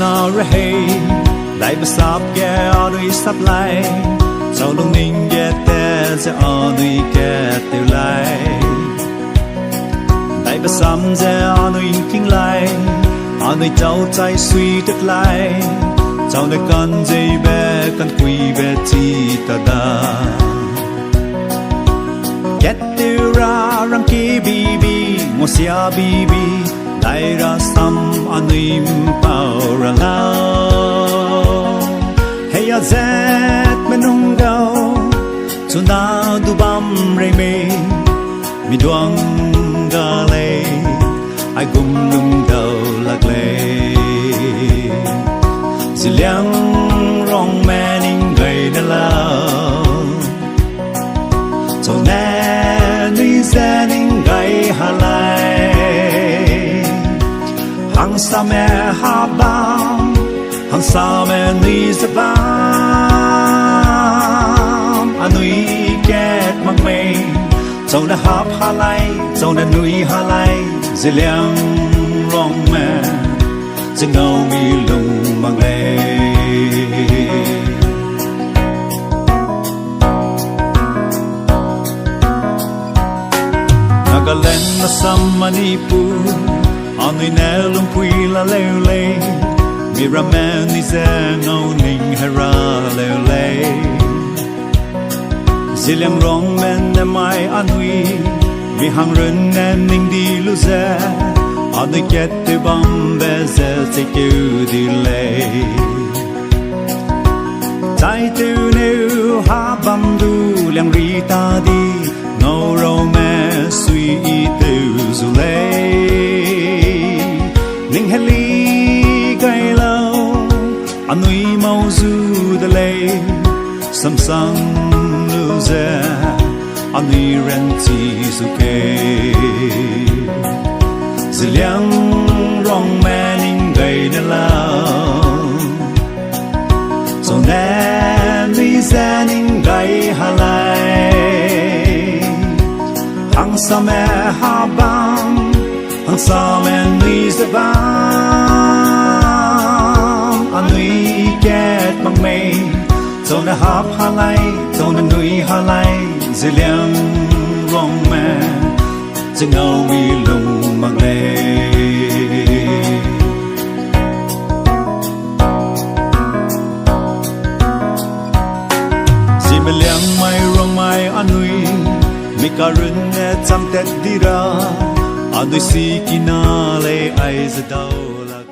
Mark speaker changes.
Speaker 1: nào rây lại bớt sắp ghé ở đôi sắp lại sau đông ninh ghé té sẽ ở đôi ghé tiêu lại lại bớt sắm sẽ ở đôi kinh lại ở đôi cháu trái suy đất lại cháu đôi con dây bé con quỳ bé chi ta đa ghé tiêu ra răng kí bi bi một xia bi bi lại ra xăm anh im bao ra lao hay ở zét bên hông gạo chúng ta du băm rây mê mi đoang ga lê ai cùng lung đầu lạc lê Zeliangrong manning gầy đã lao cho nên đi ra ninh gầy hà lai hằng sa mẹ hà bám hằng sa mẹ ni sa bám anh nuôi kết mặc mây châu đã hấp hà lai châu đã nuôi hà lai Zeliangrong mẹ dừng ngâu mi lùng mang lê Nagaland na sa Manipur Ano'y nelong puwila leo-lay Miramen ni Zengao ning hera leo-lay Zeliangrong men na may ano'y Mi hang rin na ning di luze Ano'y kete bambe zel te kêu di lay Tai tu nêu ha bam du liang ri ta di Ngâu râu mẹ suy y từ dù lê Ninh hê ly gây lâu anh nuôi mau du đà lê Sam sang lưu dè anh nuôi ren chi dù kê Zeliangrong mẹ ninh gây nè lao Dẫu nè nuôi dè ninh gây hà lai hằng sa mẹ hà bám hằng sa mẹ nuôi sa bám anh nuôi kết bằng mây dẫu đã hấp hà lai dẫu đã nuôi hà lai Zeliangrong mẹ dừng ngâu mi lùng mang lê Zeliang mai rong mai anh nuôi mi karun ne cham tet dira adoi si kinale ai zadau lag